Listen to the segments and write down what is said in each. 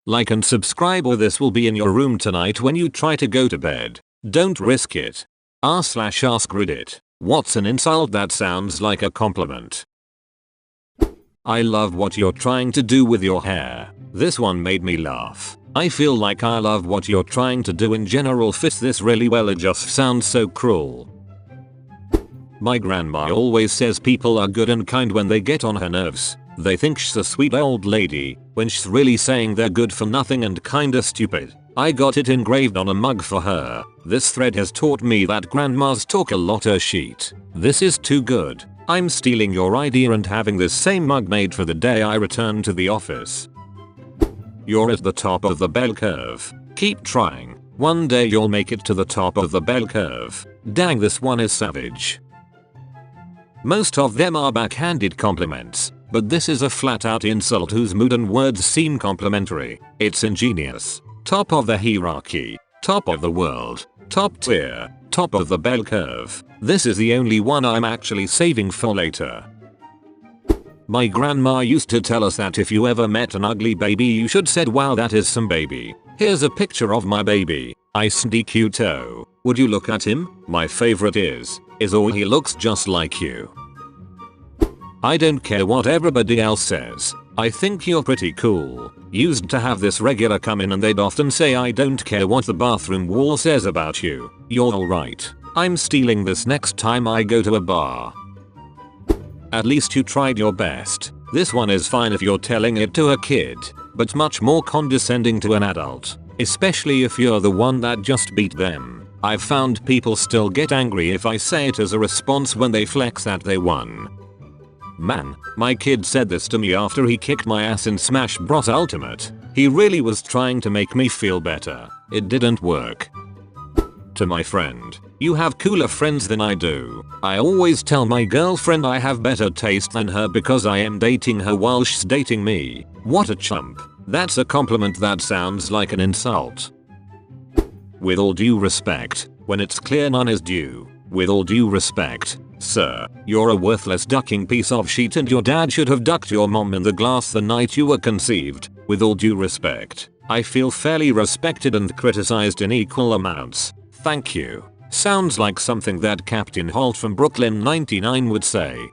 Like and subscribe or this will be in your room tonight when you try to go to bed. Don't risk it. r/AskReddit. What's an insult that sounds like a compliment? I love what you're trying to do with your hair. This one made me laugh. I feel like I love what you're trying to do in general. Fits this really well. It just sounds so cruel. My grandma always says people are good and kind when they get on her nerves. They think she's a sweet old lady, when she's really saying they're good for nothing and kinda stupid. I got it engraved on a mug for her. This thread has taught me that grandmas talk a lot. Sheet. This is too good. I'm stealing your idea and having this same mug made for the day I return to the office. You're at the top of the bell curve. Keep trying. One day you'll make it to the top of the bell curve. Dang, this one is savage. Most of them are backhanded compliments, but this is a flat out insult whose mood and words seem complimentary. It's ingenious. Top of the hierarchy. Top of the world. Top tier. Top of the bell curve. This is the only one I'm actually saving for later. My grandma used to tell us that if you ever met an ugly baby you should said, wow, that is some baby. Here's a picture of my baby. Isn't cute? Oh, would you look at him? My favorite is all he looks just like you. I don't care what everybody else says. I think you're pretty cool. Used to have this regular come in and they'd often say, I don't care what the bathroom wall says about you. You're alright. I'm stealing this next time I go to a bar. At least you tried your best. This one is fine if you're telling it to a kid, but much more condescending to an adult, especially if you're the one that just beat them. I've found people still get angry if I say it as a response when they flex that they won. Man, my kid said this to me after he kicked my ass in Smash Bros Ultimate. He really was trying to make me feel better. It didn't work. To my friend, you have cooler friends than I do. I always tell my girlfriend I have better taste than her because I am dating her while she's dating me. What a chump. That's a compliment that sounds like an insult. With all due respect, when it's clear none is due. With all due respect, sir, you're a worthless ducking piece of shit and your dad should have ducked your mom in the glass the night you were conceived. With all due respect, I feel fairly respected and criticized in equal amounts. Thank you. Sounds like something that Captain Holt from Brooklyn 99 would say.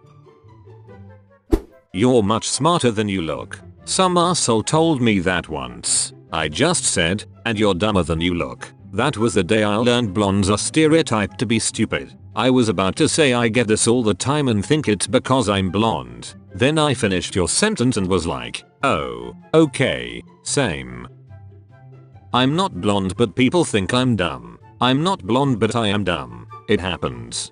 You're much smarter than you look. Some asshole told me that once. I just said, and you're dumber than you look. That was the day I learned blondes are stereotyped to be stupid. I was about to say I get this all the time and think it's because I'm blonde. Then I finished your sentence and was like, oh, okay, same. I'm not blonde but people think I'm dumb. I'm not blonde but I am dumb. It happens.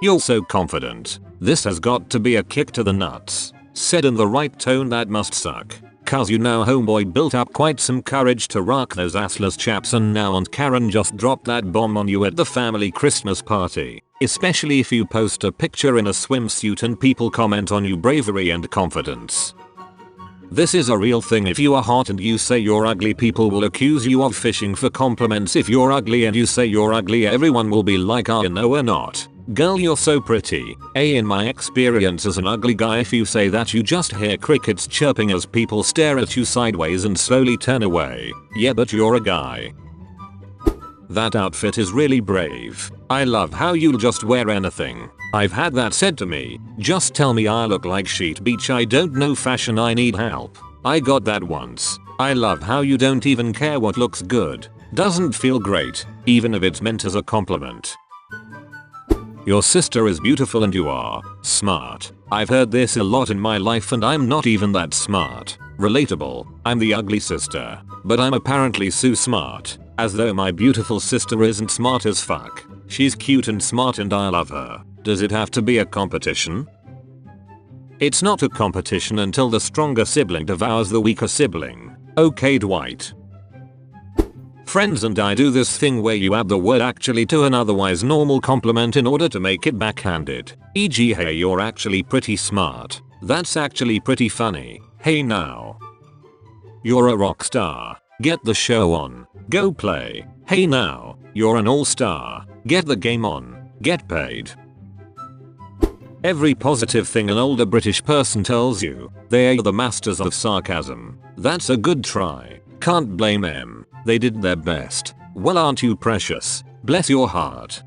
You're so confident. This has got to be a kick to the nuts. Said in the right tone that must suck. Cause you know homeboy built up quite some courage to rock those assless chaps and now Aunt Karen just dropped that bomb on you at the family Christmas party. Especially if you post a picture in a swimsuit and people comment on your bravery and confidence. This is a real thing. If you are hot and you say you're ugly, people will accuse you of fishing for compliments. If you're ugly and you say you're ugly, everyone will be like, oh no we're not. Girl, you're so pretty. In my experience as an ugly guy, if you say that you just hear crickets chirping as people stare at you sideways and slowly turn away. Yeah, but you're a guy. That outfit is really brave. I love how you'll just wear anything. I've had that said to me. Just tell me I look like Sheet Beach, I don't know fashion, I need help. I got that once. I love how you don't even care what looks good. Doesn't feel great, even if it's meant as a compliment. Your sister is beautiful and you are smart. I've heard this a lot in my life and I'm not even that smart. Relatable. I'm the ugly sister, but I'm apparently so smart. As though my beautiful sister isn't smart as fuck. She's cute and smart and I love her. Does it have to be a competition? It's not a competition until the stronger sibling devours the weaker sibling. Okay, Dwight. Friends and I do this thing where you add the word actually to an otherwise normal compliment in order to make it backhanded. E.g., hey, you're actually pretty smart. That's actually pretty funny. Hey now. You're a rock star. Get the show on. Go play. Hey now. You're an all-star. Get the game on. Get paid. Every positive thing an older British person tells you, they are the masters of sarcasm. That's a good try. Can't blame them. They did their best. Well, aren't you precious? Bless your heart.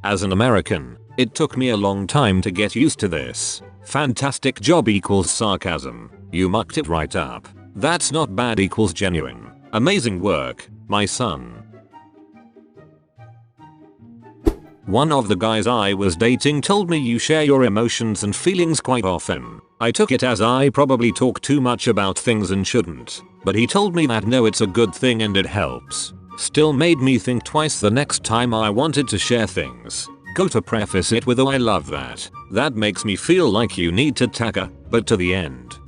As an American, it took me a long time to get used to this. Fantastic job equals sarcasm. You mucked it right up. That's not bad equals genuine. Amazing work, my son. One of the guys I was dating told me you share your emotions and feelings quite often. I took it as I probably talk too much about things and shouldn't. But he told me that no, it's a good thing and it helps. Still made me think twice the next time I wanted to share things. Go to preface it with, oh, I love that. That makes me feel like you need to tack a but to the end.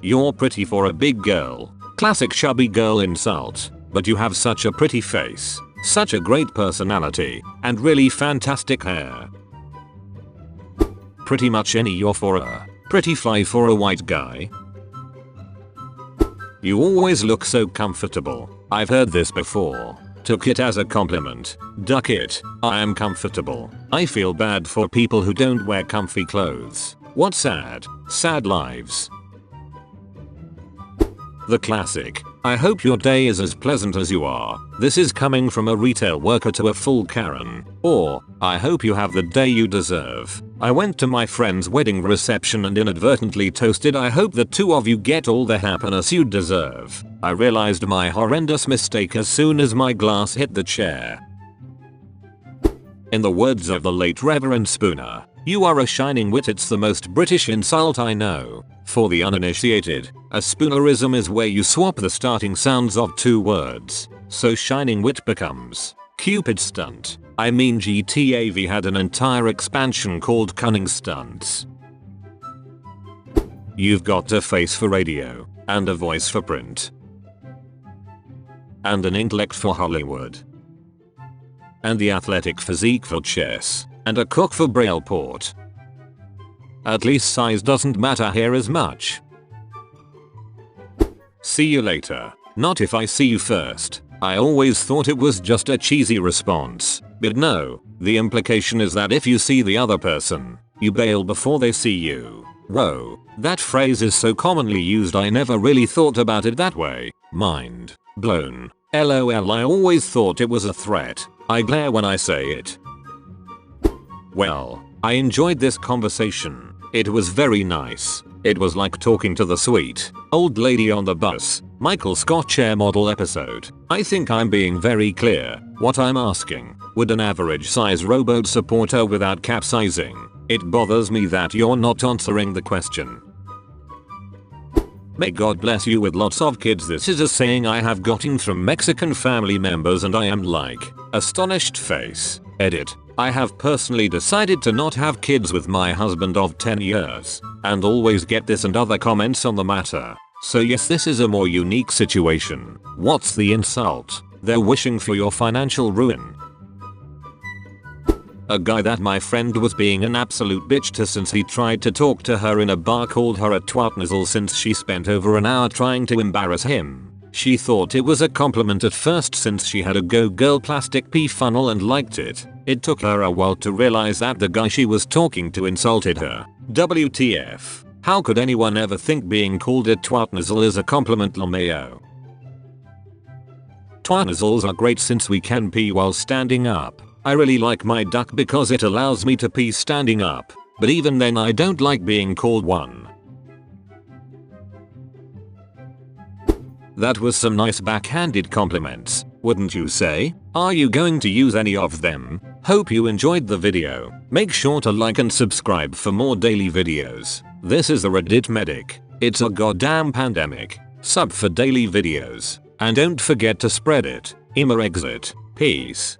You're pretty for a big girl. Classic chubby girl insult. But you have such a pretty face. Such a great personality. And really fantastic hair. Pretty much any you're for a pretty fly for a white guy. You always look so comfortable. I've heard this before. Took it as a compliment. Duck it. I am comfortable. I feel bad for people who don't wear comfy clothes. What sad lives. The classic. I hope your day is as pleasant as you are. This is coming from a retail worker to a full Karen. Or, I hope you have the day you deserve. I went to my friend's wedding reception and inadvertently toasted, I hope the two of you get all the happiness you deserve. I realized my horrendous mistake as soon as my glass hit the chair. In the words of the late Reverend Spooner, you are a shining wit. It's the most British insult I know. For the uninitiated, a spoonerism is where you swap the starting sounds of two words. So shining wit becomes Cupid stunt. I mean, GTAV had an entire expansion called Cunning Stunts. You've got a face for radio, and a voice for print, and an intellect for Hollywood, and the athletic physique for chess, and a cook for Brailport. At least size doesn't matter here as much. See you later. Not if I see you first. I always thought it was just a cheesy response. But no, the implication is that if you see the other person, you bail before they see you. Whoa, that phrase is so commonly used I never really thought about it that way. Mind blown. LOL, I always thought it was a threat. I glare when I say it. Well, I enjoyed this conversation. It was very nice. It was like talking to the sweet old lady on the bus. Michael Scott chair model episode. I think I'm being very clear. What I'm asking, would an average size rowboat support her without capsizing? It bothers me that you're not answering the question. May God bless you with lots of kids. This is a saying I have gotten from Mexican family members and I am like, astonished face. Edit. I have personally decided to not have kids with my husband of 10 years, and always get this and other comments on the matter. So yes, this is a more unique situation. What's the insult? They're wishing for your financial ruin. A guy that my friend was being an absolute bitch to since he tried to talk to her in a bar called her a twatnizzle since she spent over an hour trying to embarrass him. She thought it was a compliment at first since she had a Go Girl plastic pee funnel and liked it. It took her a while to realize that the guy she was talking to insulted her. WTF. How could anyone ever think being called a twatnizzle is a compliment, LMAO? Twatnizzles are great since we can pee while standing up. I really like my duck because it allows me to pee standing up, but even then I don't like being called one. That was some nice backhanded compliments, wouldn't you say? Are you going to use any of them? Hope you enjoyed the video. Make sure to like and subscribe for more daily videos. This is the Reddit Medic. It's a goddamn pandemic. Sub for daily videos. And don't forget to spread it. Exit. Peace.